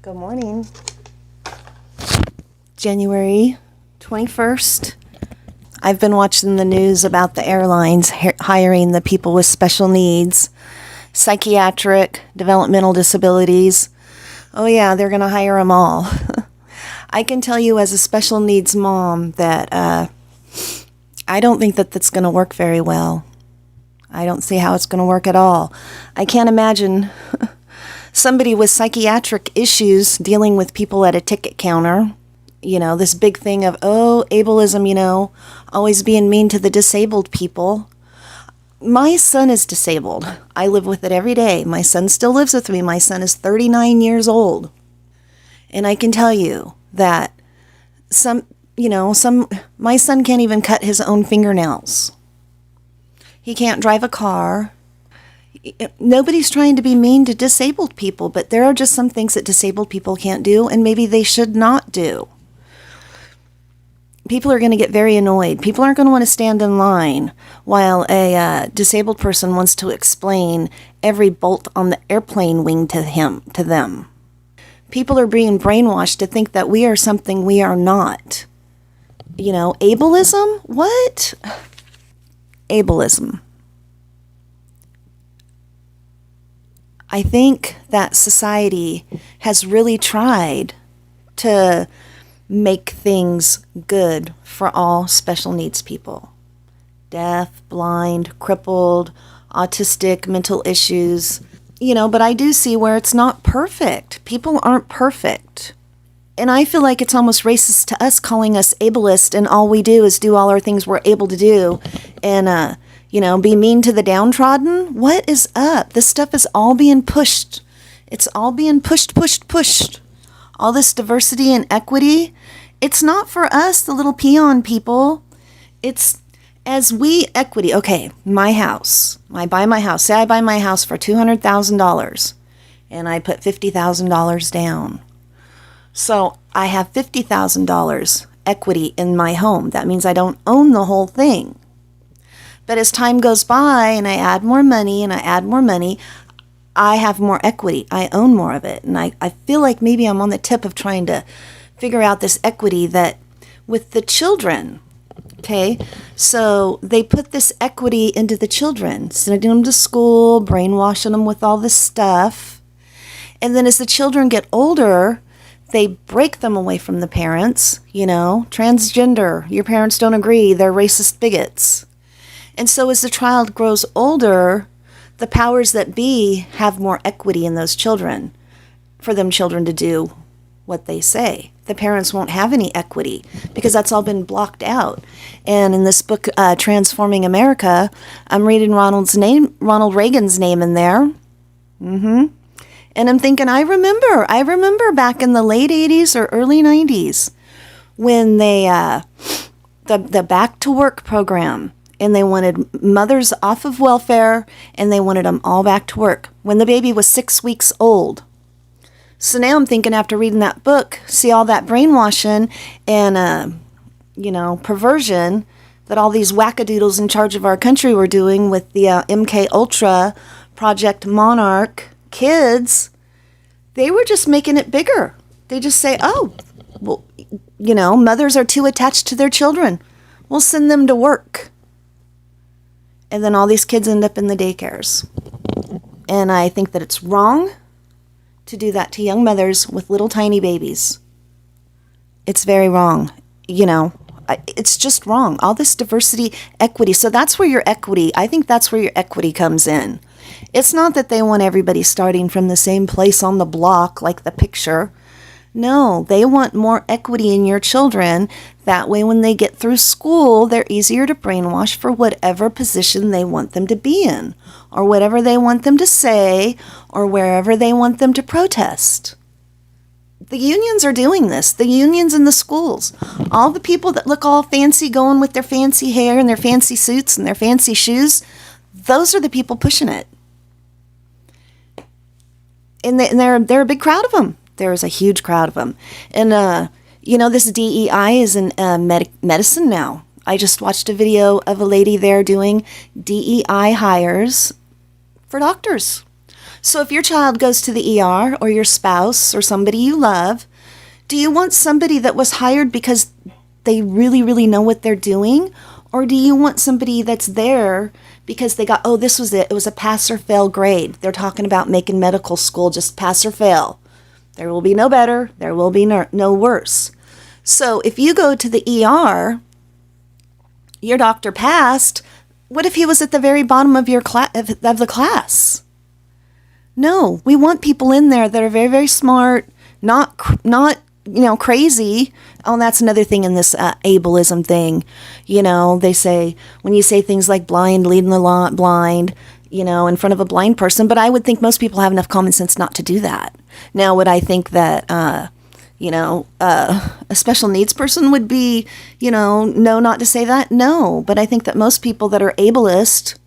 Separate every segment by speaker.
Speaker 1: Good morning. January 21st. I've been watching the news about the airlines hiring the people with special needs, psychiatric, developmental disabilities. Oh yeah, they're going to hire them all. I can tell you as a special needs mom that I don't think that that's going to work very well. I don't see how it's going to work at all. I can't imagine somebody with psychiatric issues dealing with people at a ticket counter. You know, this big thing of, ableism, always being mean to the disabled people. My son is disabled. I live with it every day. My son still lives with me. My son is 39 years old. And I can tell you that my son can't even cut his own fingernails. He can't drive a car. Nobody's trying to be mean to disabled people, but there are just some things that disabled people can't do, and maybe they should not do. People are going to get very annoyed. People aren't going to want to stand in line while a disabled person wants to explain every bolt on the airplane wing to them. People are being brainwashed to think that we are something we are not. Ableism? What? Ableism. I think that society has really tried to make things good for all special needs people. Deaf, blind, crippled, autistic, mental issues. But I do see where it's not perfect. People aren't perfect. And I feel like it's almost racist to us calling us ableist, and all we do is do all our things we're able to do and, be mean to the downtrodden. What is up? This stuff is all being pushed. It's all being pushed. All this diversity and equity. It's not for us, the little peon people. It's equity. Okay, my house. I buy my house. Say I buy my house for $200,000 and I put $50,000 down. So I have $50,000 equity in my home. That means I don't own the whole thing. But as time goes by and I add more money, I have more equity. I own more of it. And I feel like maybe I'm on the tip of trying to figure out this equity that with the children. Okay, so they put this equity into the children, sending them to school, brainwashing them with all this stuff. And then as the children get older, they break them away from the parents, transgender. Your parents don't agree. They're racist bigots. And so as the child grows older, the powers that be have more equity in those children for them children to do what they say. The parents won't have any equity because that's all been blocked out. And in this book, Transforming America, I'm reading Ronald Reagan's name in there. And I'm thinking, I remember back in the late 80s or early 90s when they, the Back to Work program, and they wanted mothers off of welfare, and they wanted them all back to work when the baby was 6 weeks old. So now I'm thinking, after reading that book, see all that brainwashing and, perversion that all these wackadoodles in charge of our country were doing with the MK Ultra, Project Monarch kids, they were just making it bigger. They just say, mothers are too attached to their children. We'll send them to work. And then all these kids end up in the daycares. And I think that it's wrong to do that to young mothers with little tiny babies. It's very wrong. It's just wrong. All this diversity, equity. So that's where I think that's where your equity comes in. It's not that they want everybody starting from the same place on the block, like the picture. No, they want more equity in your children. That way, when they get through school, they're easier to brainwash for whatever position they want them to be in, or whatever they want them to say, or wherever they want them to protest. The unions are doing this. The unions in the schools. All the people that look all fancy going with their fancy hair and their fancy suits and their fancy shoes, those are the people pushing it. And they're a big crowd of them. There's a huge crowd of them. And, this DEI is in medicine now. I just watched a video of a lady there doing DEI hires for doctors. So if your child goes to the ER, or your spouse or somebody you love, do you want somebody that was hired because they really, really know what they're doing? Or do you want somebody that's there because they got, oh, this was it. It was a pass or fail grade. They're talking about making medical school just pass or fail. There will be no better. There will be no worse. So if you go to the ER, your doctor passed. What if he was at the very bottom of your of the class? No, we want people in there that are very, very smart, not crazy. Oh, and that's another thing in this ableism thing. They say, when you say things like blind leading the blind, in front of a blind person, but I would think most people have enough common sense not to do that. Now, would I think that, a special needs person would be, no, not to say that? No, but I think that most people that are ableist,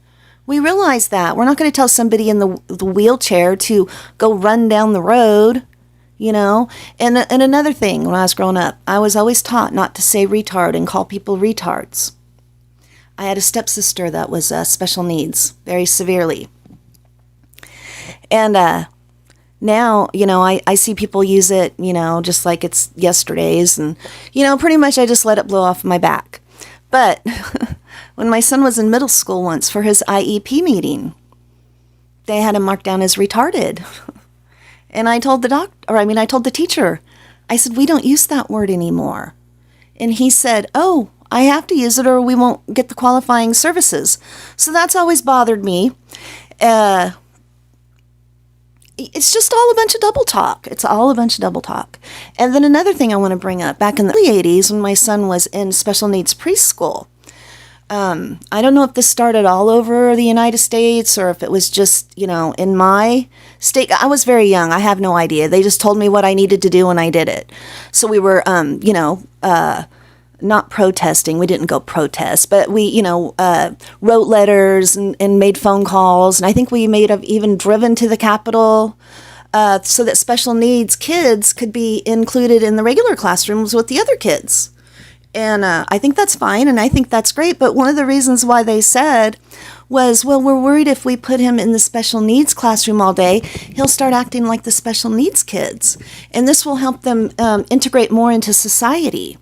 Speaker 1: we realize that. We're not going to tell somebody in the wheelchair to go run down the road, And another thing, when I was growing up, I was always taught not to say retard and call people retards. I had a stepsister that was special needs, very severely. And now, I see people use it, just like it's yesterday's. And, pretty much I just let it blow off my back. But when my son was in middle school once for his IEP meeting, they had him marked down as retarded. And I told the teacher, I said, we don't use that word anymore. And he said, oh, I have to use it or we won't get the qualifying services. So that's always bothered me. It's just all a bunch of double talk. It's all a bunch of double talk. And then another thing I want to bring up, back in the early 80s when my son was in special needs preschool, I don't know if this started all over the United States or if it was just, in my state. I was very young. I have no idea. They just told me what I needed to do and I did it. So we were, not protesting. We didn't go protest, but we, wrote letters and made phone calls. And I think we may have even driven to the Capitol so that special needs kids could be included in the regular classrooms with the other kids. And I think that's fine, and I think that's great. But one of the reasons why they said was, well, we're worried if we put him in the special needs classroom all day, he'll start acting like the special needs kids. And this will help them integrate more into society.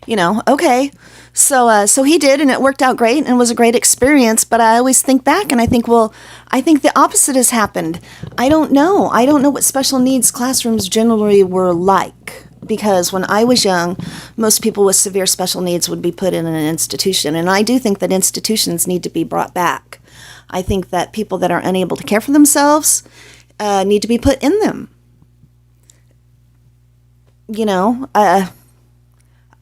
Speaker 1: Okay. So he did, and it worked out great, and was a great experience. But I always think back, and I think the opposite has happened. I don't know what special needs classrooms generally were like. Because when I was young, most people with severe special needs would be put in an institution. And I do think that institutions need to be brought back. I think that people that are unable to care for themselves need to be put in them.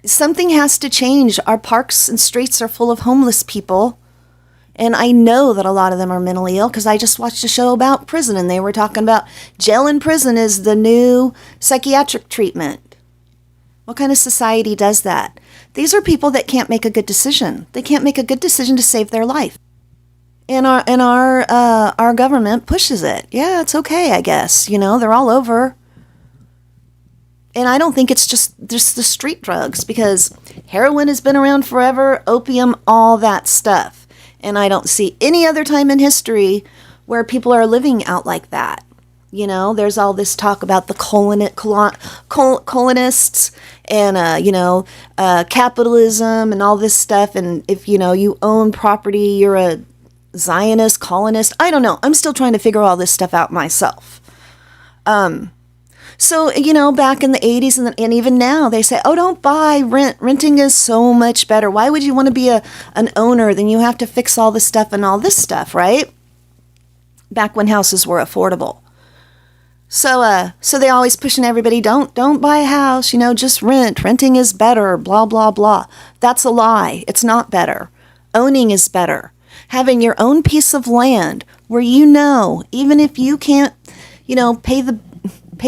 Speaker 1: Something has to change. Our parks and streets are full of homeless people. And I know that a lot of them are mentally ill because I just watched a show about prison and they were talking about jail and prison is the new psychiatric treatment. What kind of society does that? These are people that can't make a good decision. They can't make a good decision to save their life. And our government pushes it. Yeah, it's okay, I guess. They're all over. And I don't think it's just the street drugs, because heroin has been around forever, opium, all that stuff. And I don't see any other time in history where people are living out like that. There's all this talk about the colonists and, capitalism and all this stuff. And if, you own property, you're a Zionist, colonist. I don't know. I'm still trying to figure all this stuff out myself. So, back in the 80s and even now, they say, oh, don't buy, rent. Renting is so much better. Why would you want to be an owner? Then you have to fix all this stuff and all this stuff, right? Back when houses were affordable. So they always pushing everybody, don't buy a house, just rent. Renting is better, blah, blah, blah. That's a lie. It's not better. Owning is better. Having your own piece of land where even if you can't, pay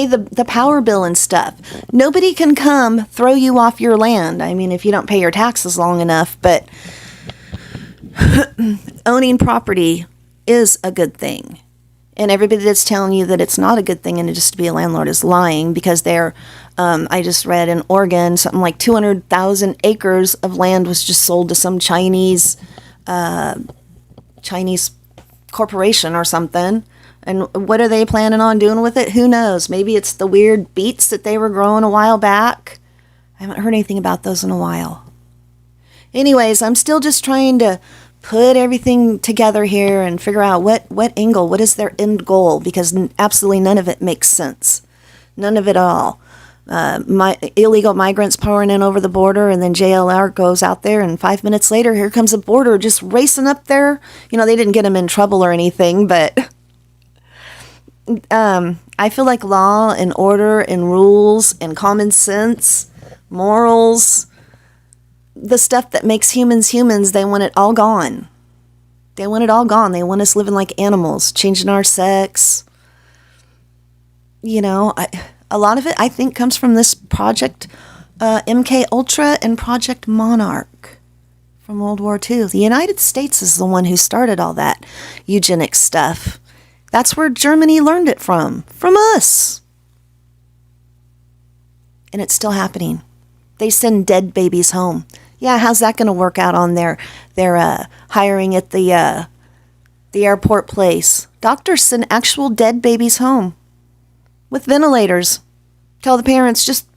Speaker 1: the power bill and stuff, nobody can come throw you off your land. I mean, if you don't pay your taxes long enough, but owning property is a good thing. And everybody that's telling you that it's not a good thing and just to be a landlord is lying, because I just read in Oregon, something like 200,000 acres of land was just sold to some Chinese corporation or something. And what are they planning on doing with it? Who knows? Maybe it's the weird beets that they were growing a while back. I haven't heard anything about those in a while. Anyways, I'm still just trying to put everything together here and figure out what angle, what is their end goal, because absolutely none of it makes sense. None of it all. My illegal migrants pouring in over the border, and then JLR goes out there, and 5 minutes later, here comes a border just racing up there. You know, they didn't get them in trouble or anything, but I feel like law and order and rules and common sense, morals, the stuff that makes humans humans, they want it all gone. They want it all gone. They want us living like animals, changing our sex. You know, a lot of it, I think, comes from this Project MK Ultra and Project Monarch from World War II. The United States is the one who started all that eugenics stuff. That's where Germany learned it from us. And it's still happening. They send dead babies home. Yeah, how's that going to work out on their hiring at the airport place? Doctors send actual dead babies home with ventilators. Tell the parents, just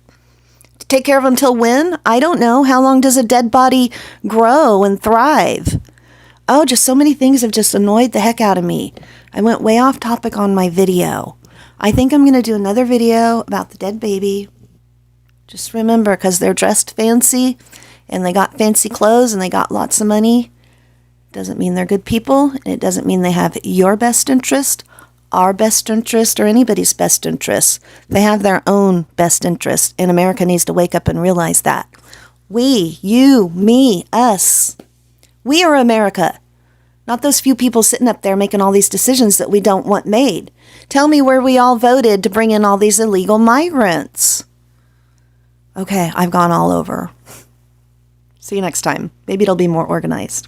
Speaker 1: take care of them till when? I don't know. How long does a dead body grow and thrive? Oh, just so many things have just annoyed the heck out of me. I went way off topic on my video. I think I'm going to do another video about the dead baby. Just remember, because they're dressed fancy and they got fancy clothes and they got lots of money, doesn't mean they're good people. And it doesn't mean they have your best interest, our best interest, or anybody's best interest. They have their own best interest, and America needs to wake up and realize that. We, you, me, us, we are America. Not those few people sitting up there making all these decisions that we don't want made. Tell me where we all voted to bring in all these illegal migrants. Okay, I've gone all over. See you next time. Maybe it'll be more organized.